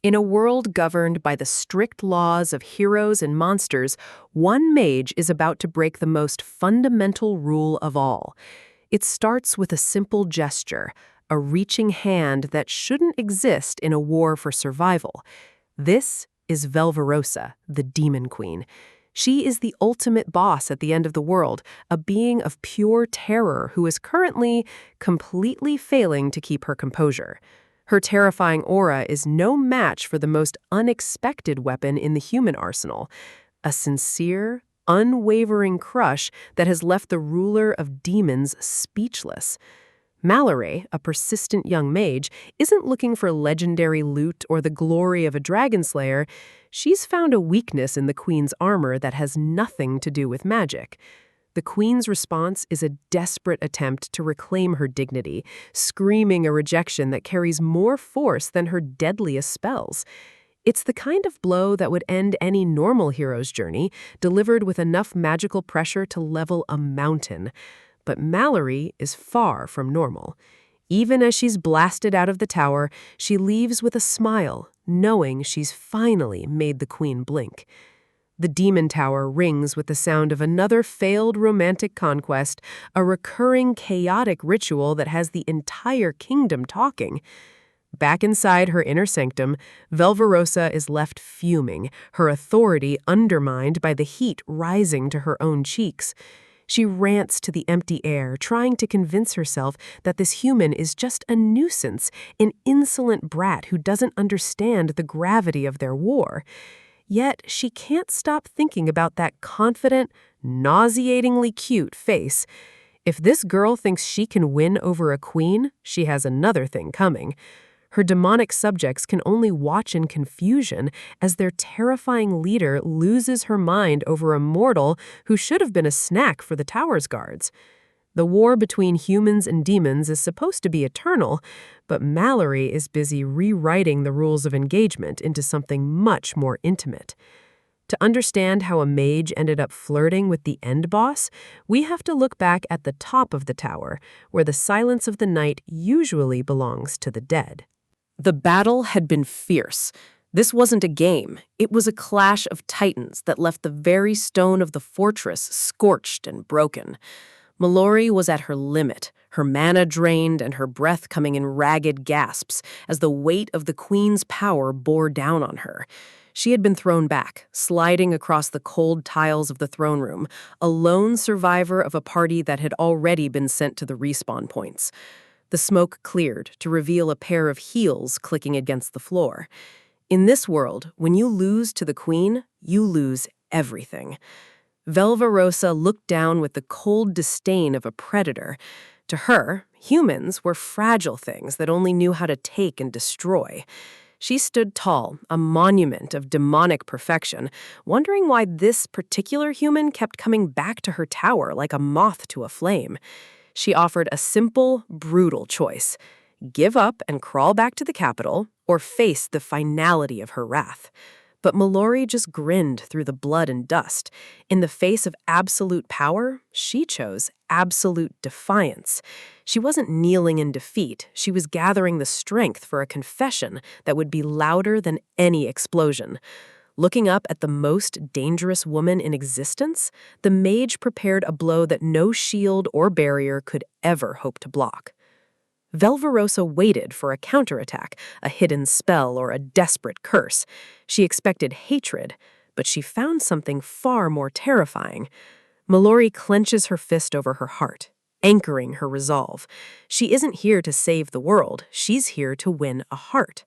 In a world governed by the strict laws of heroes and monsters, one mage is about to break the most fundamental rule of all. It starts with a simple gesture, a reaching hand that shouldn't exist in a war for survival. This is Velverosa, the Demon Queen. She is the ultimate boss at the end of the world, a being of pure terror who is currently completely failing to keep her composure. Her terrifying aura is no match for the most unexpected weapon in the human arsenal, a sincere, unwavering crush that has left the ruler of demons speechless. Mallory, a persistent young mage, isn't looking for legendary loot or the glory of a dragon slayer. She's found a weakness in the queen's armor that has nothing to do with magic. The queen's response is a desperate attempt to reclaim her dignity, screaming a rejection that carries more force than her deadliest spells. It's the kind of blow that would end any normal hero's journey, delivered with enough magical pressure to level a mountain. But Mallory is far from normal. Even as she's blasted out of the tower, she leaves with a smile, knowing she's finally made the queen blink. The demon tower rings with the sound of another failed romantic conquest, a recurring chaotic ritual that has the entire kingdom talking. Back inside her inner sanctum, Velverosa is left fuming, her authority undermined by the heat rising to her own cheeks. She rants to the empty air, trying to convince herself that this human is just a nuisance, an insolent brat who doesn't understand the gravity of their war. Yet she can't stop thinking about that confident, nauseatingly cute face. If this girl thinks she can win over a queen, she has another thing coming. Her demonic subjects can only watch in confusion as their terrifying leader loses her mind over a mortal who should have been a snack for the tower's guards. The war between humans and demons is supposed to be eternal, but Mallory is busy rewriting the rules of engagement into something much more intimate. To understand how a mage ended up flirting with the end boss, we have to look back at the top of the tower, where the silence of the night usually belongs to the dead. The battle had been fierce. This wasn't a game. It was a clash of titans that left the very stone of the fortress scorched and broken. Mallory was at her limit, her mana drained and her breath coming in ragged gasps as the weight of the queen's power bore down on her. She had been thrown back, sliding across the cold tiles of the throne room, a lone survivor of a party that had already been sent to the respawn points. The smoke cleared to reveal a pair of heels clicking against the floor. In this world, when you lose to the queen, you lose everything. Velverosa looked down with the cold disdain of a predator. To her, humans were fragile things that only knew how to take and destroy. She stood tall, a monument of demonic perfection, wondering why this particular human kept coming back to her tower like a moth to a flame. She offered a simple, brutal choice: give up and crawl back to the capital, or face the finality of her wrath. But Mallory just grinned through the blood and dust. In the face of absolute power, she chose absolute defiance. She wasn't kneeling in defeat. She was gathering the strength for a confession that would be louder than any explosion. Looking up at the most dangerous woman in existence, the mage prepared a blow that no shield or barrier could ever hope to block. Velverosa waited for a counterattack, a hidden spell, or a desperate curse. She expected hatred, but she found something far more terrifying. Mallory clenches her fist over her heart, anchoring her resolve. She isn't here to save the world, she's here to win a heart.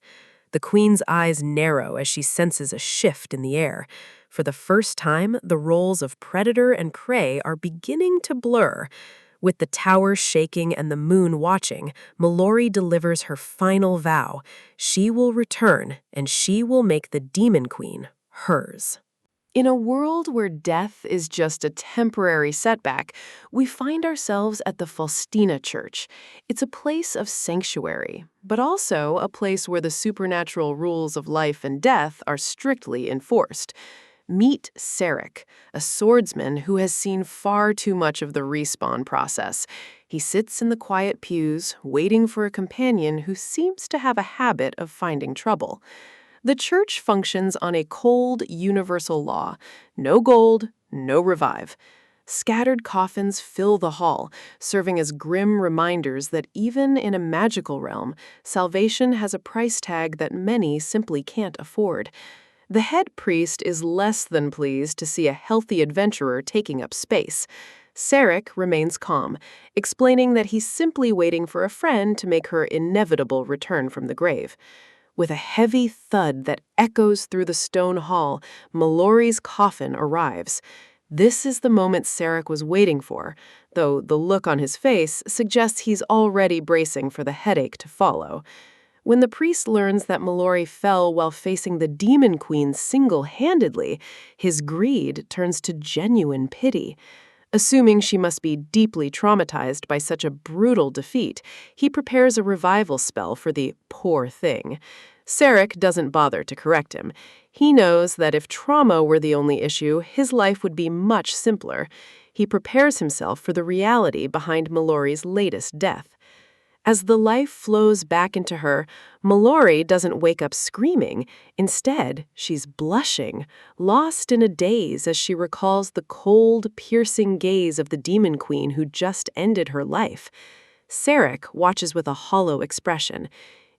The queen's eyes narrow as she senses a shift in the air. For the first time, the roles of predator and prey are beginning to blur. With the tower shaking and the moon watching, Mallory delivers her final vow. She will return, and she will make the Demon Queen hers. In a world where death is just a temporary setback, we find ourselves at the Faustina Church. It's a place of sanctuary, but also a place where the supernatural rules of life and death are strictly enforced. Meet Sarek, a swordsman who has seen far too much of the respawn process. He sits in the quiet pews, waiting for a companion who seems to have a habit of finding trouble. The church functions on a cold, universal law: no gold, no revive. Scattered coffins fill the hall, serving as grim reminders that even in a magical realm, salvation has a price tag that many simply can't afford. The head priest is less than pleased to see a healthy adventurer taking up space. Sarek remains calm, explaining that he's simply waiting for a friend to make her inevitable return from the grave. With a heavy thud that echoes through the stone hall, Mallory's coffin arrives. This is the moment Sarek was waiting for, though the look on his face suggests he's already bracing for the headache to follow. When the priest learns that Mallory fell while facing the Demon Queen single-handedly, his greed turns to genuine pity. Assuming she must be deeply traumatized by such a brutal defeat, he prepares a revival spell for the poor thing. Sarek doesn't bother to correct him. He knows that if trauma were the only issue, his life would be much simpler. He prepares himself for the reality behind Mallory's latest death. As the life flows back into her, Mallory doesn't wake up screaming. Instead, she's blushing, lost in a daze as she recalls the cold, piercing gaze of the Demon Queen who just ended her life. Sarek watches with a hollow expression.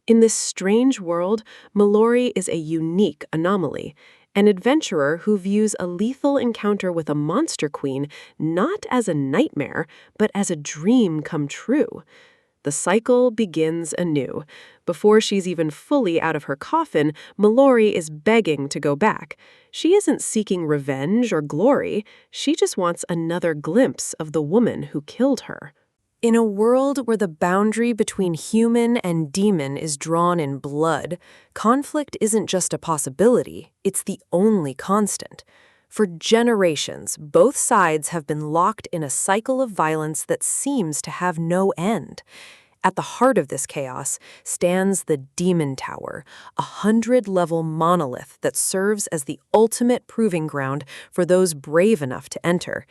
In this strange world, Mallory is a unique anomaly, an adventurer who views a lethal encounter with a monster queen not as a nightmare, but as a dream come true. The cycle begins anew. Before she's even fully out of her coffin, Mallory is begging to go back. She isn't seeking revenge or glory. She just wants another glimpse of the woman who killed her. In a world where the boundary between human and demon is drawn in blood, conflict isn't just a possibility, it's the only constant. For generations, both sides have been locked in a cycle of violence that seems to have no end. At the heart of this chaos stands the Demon Tower, a 100-level monolith that serves as the ultimate proving ground for those brave enough to enter.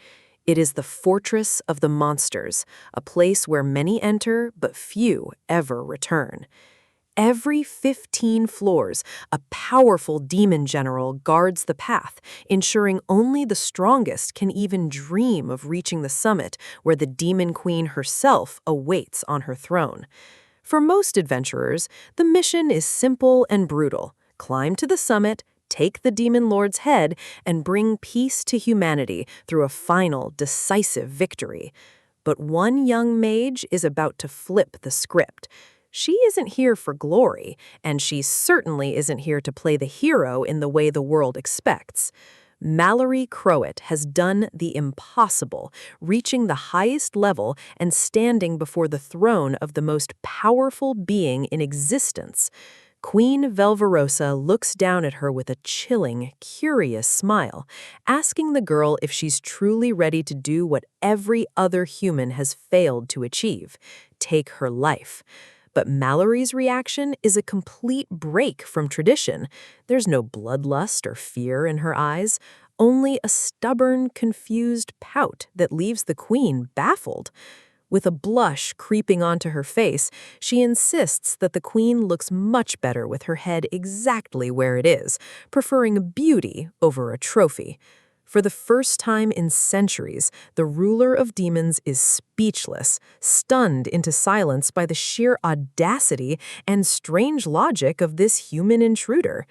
It is the fortress of the monsters, a place where many enter but few ever return. Every 15 floors, a powerful demon general guards the path, ensuring only the strongest can even dream of reaching the summit where the Demon Queen herself awaits on her throne. For most adventurers, the mission is simple and brutal. Climb to the summit, take the Demon Lord's head, and bring peace to humanity through a final, decisive victory. But one young mage is about to flip the script. She isn't here for glory, and she certainly isn't here to play the hero in the way the world expects. Mallory Crowett has done the impossible, reaching the highest level and standing before the throne of the most powerful being in existence. Queen Velverosa looks down at her with a chilling, curious smile, asking the girl if she's truly ready to do what every other human has failed to achieve: take her life. But Mallory's reaction is a complete break from tradition. There's no bloodlust or fear in her eyes, only a stubborn, confused pout that leaves the queen baffled. With a blush creeping onto her face, she insists that the queen looks much better with her head exactly where it is, preferring beauty over a trophy. For the first time in centuries, the ruler of demons is speechless, stunned into silence by the sheer audacity and strange logic of this human intruder.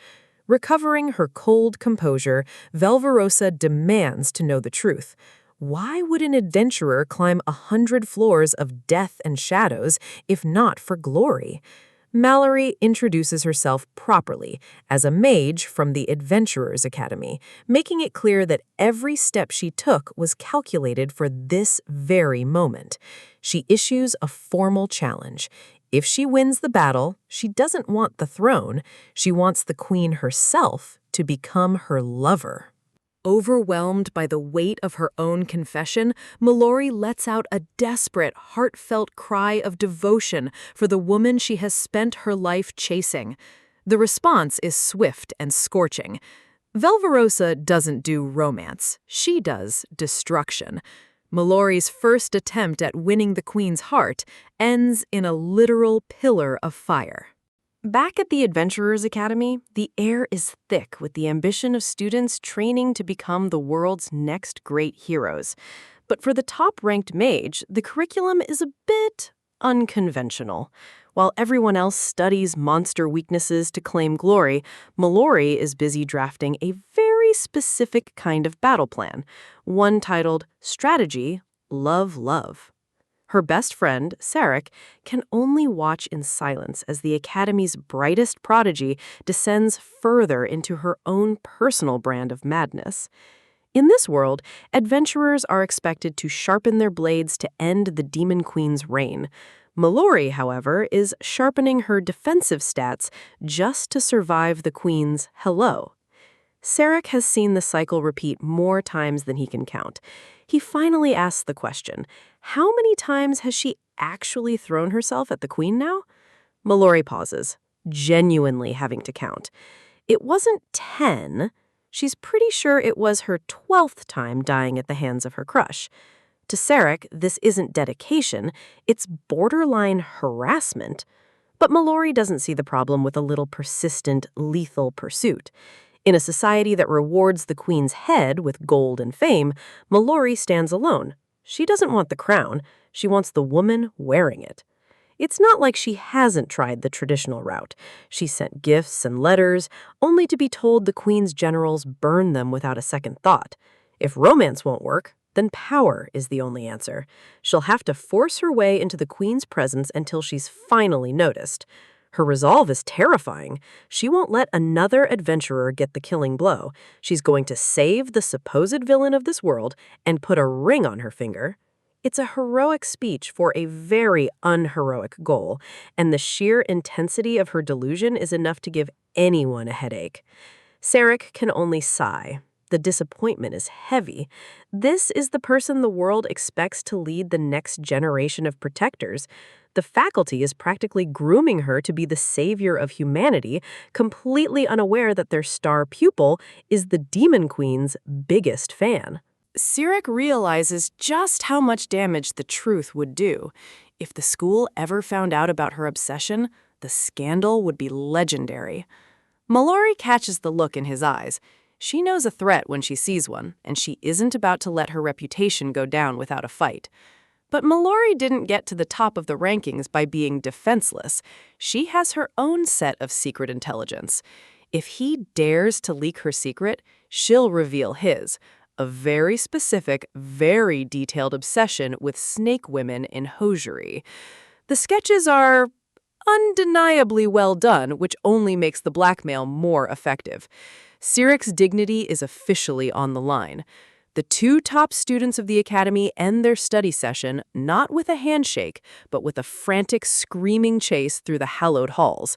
Recovering her cold composure, Velverosa demands to know the truth. Why would an adventurer climb 100 floors of death and shadows if not for glory? Mallory introduces herself properly as a mage from the Adventurers Academy, making it clear that every step she took was calculated for this very moment. She issues a formal challenge. If she wins the battle, she doesn't want the throne. She wants the queen herself to become her lover. Overwhelmed by the weight of her own confession, Mallory lets out a desperate, heartfelt cry of devotion for the woman she has spent her life chasing. The response is swift and scorching. Velverosa doesn't do romance. She does destruction. Mallory's first attempt at winning the queen's heart ends in a literal pillar of fire. Back at the Adventurers Academy, the air is thick with the ambition of students training to become the world's next great heroes. But for the top-ranked mage, the curriculum is a bit unconventional. While everyone else studies monster weaknesses to claim glory, Mallory is busy drafting a very specific kind of battle plan, one titled Strategy, Love, Love. Her best friend, Sarek, can only watch in silence as the Academy's brightest prodigy descends further into her own personal brand of madness. In this world, adventurers are expected to sharpen their blades to end the Demon Queen's reign. Mallory, however, is sharpening her defensive stats just to survive the Queen's hello. Sarek has seen the cycle repeat more times than he can count. He finally asks the question, how many times has she actually thrown herself at the Queen now? Mallory pauses, genuinely having to count. It wasn't 10. She's pretty sure it was her 12th time dying at the hands of her crush. To Sarek, this isn't dedication, it's borderline harassment. But Mallory doesn't see the problem with a little persistent, lethal pursuit. In a society that rewards the Queen's head with gold and fame, Mallory stands alone. She doesn't want the crown, she wants the woman wearing it. It's not like she hasn't tried the traditional route. She sent gifts and letters, only to be told the Queen's generals burn them without a second thought. If romance won't work, then power is the only answer. She'll have to force her way into the Queen's presence until she's finally noticed. Her resolve is terrifying. She won't let another adventurer get the killing blow. She's going to save the supposed villain of this world and put a ring on her finger. It's a heroic speech for a very unheroic goal, and the sheer intensity of her delusion is enough to give anyone a headache. Sarek can only sigh. The disappointment is heavy. This is the person the world expects to lead the next generation of protectors. The faculty is practically grooming her to be the savior of humanity, completely unaware that their star pupil is the Demon Queen's biggest fan. Sarek realizes just how much damage the truth would do. If the school ever found out about her obsession, the scandal would be legendary. Mallory catches the look in his eyes. She knows a threat when she sees one, and she isn't about to let her reputation go down without a fight. But Mallory didn't get to the top of the rankings by being defenseless. She has her own set of secret intelligence. If he dares to leak her secret, she'll reveal his. A very specific, very detailed obsession with snake women in hosiery. The sketches are undeniably well done, which only makes the blackmail more effective. Sarek's dignity is officially on the line. The two top students of the Academy end their study session not with a handshake, but with a frantic, screaming chase through the hallowed halls.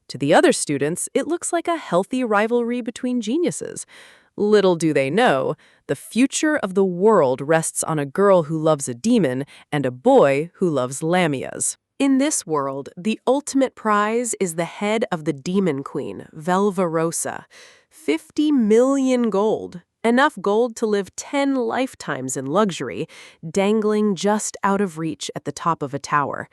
To the other students, it looks like a healthy rivalry between geniuses. Little do they know, the future of the world rests on a girl who loves a demon and a boy who loves lamias. In this world, the ultimate prize is the head of the Demon Queen, Velverosa. 50 million gold. Enough gold to live 10 lifetimes in luxury, dangling just out of reach at the top of a tower.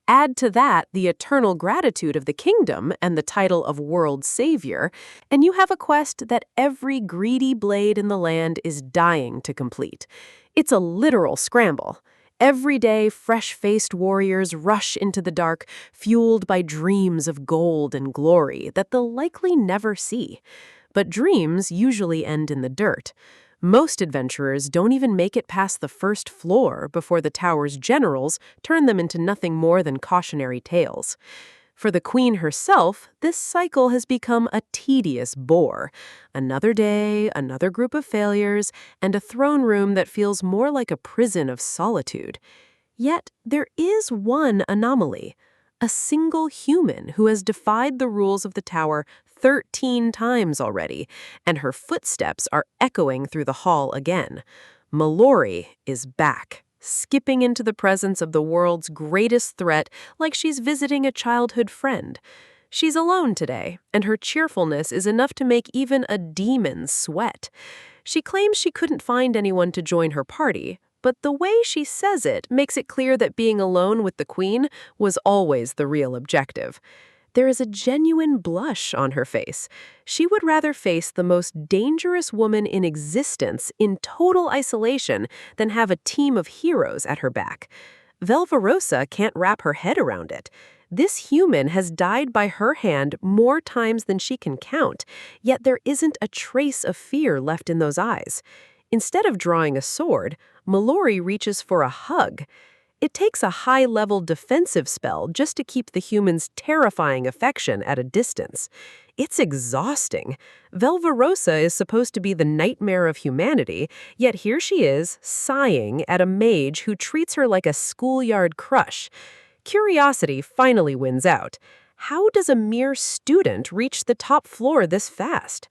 Add to that the eternal gratitude of the kingdom and the title of world savior, and you have a quest that every greedy blade in the land is dying to complete. It's a literal scramble. Every day, fresh-faced warriors rush into the dark, fueled by dreams of gold and glory that they'll likely never see. But dreams usually end in the dirt. Most adventurers don't even make it past the first floor before the tower's generals turn them into nothing more than cautionary tales. For the queen herself, this cycle has become a tedious bore. Another day, another group of failures, and a throne room that feels more like a prison of solitude. Yet there is one anomaly. A single human who has defied the rules of the tower 13 times already, and her footsteps are echoing through the hall again. Mallory is back, skipping into the presence of the world's greatest threat like she's visiting a childhood friend. She's alone today, and her cheerfulness is enough to make even a demon sweat. She claims she couldn't find anyone to join her party, but the way she says it makes it clear that being alone with the queen was always the real objective. There is a genuine blush on her face. She would rather face the most dangerous woman in existence in total isolation than have a team of heroes at her back. Velverosa can't wrap her head around it. This human has died by her hand more times than she can count, yet there isn't a trace of fear left in those eyes. Instead of drawing a sword, Mallory reaches for a hug. It takes a high-level defensive spell just to keep the human's terrifying affection at a distance. It's exhausting. Velverosa is supposed to be the nightmare of humanity, yet here she is, sighing at a mage who treats her like a schoolyard crush. Curiosity finally wins out. How does a mere student reach the top floor this fast?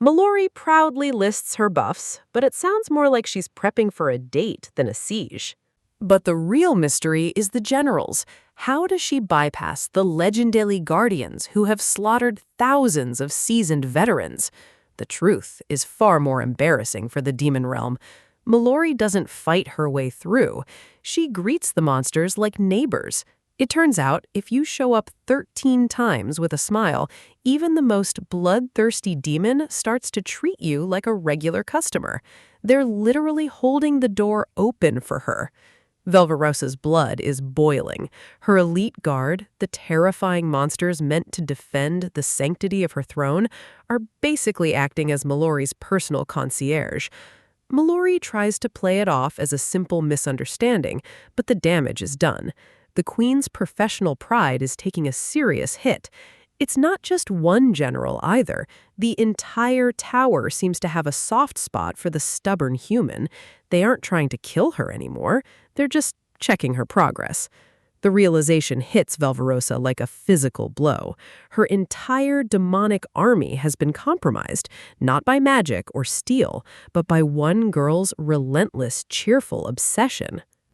Mallory proudly lists her buffs, but it sounds more like she's prepping for a date than a siege. But the real mystery is the generals. How does she bypass the legendary guardians who have slaughtered thousands of seasoned veterans? The truth is far more embarrassing for the demon realm. Mallory doesn't fight her way through. She greets the monsters like neighbors. It turns out, if you show up 13 times with a smile, even the most bloodthirsty demon starts to treat you like a regular customer. They're literally holding the door open for her. Velverosa's blood is boiling. Her elite guard, the terrifying monsters meant to defend the sanctity of her throne, are basically acting as Mallory's personal concierge. Mallory tries to play it off as a simple misunderstanding, but the damage is done. The Queen's professional pride is taking a serious hit. It's not just one general either. The entire tower seems to have a soft spot for the stubborn human. They aren't trying to kill her anymore. They're just checking her progress. The realization hits Velverosa like a physical blow. Her entire demonic army has been compromised, not by magic or steel, but by one girl's relentless, cheerful obsession.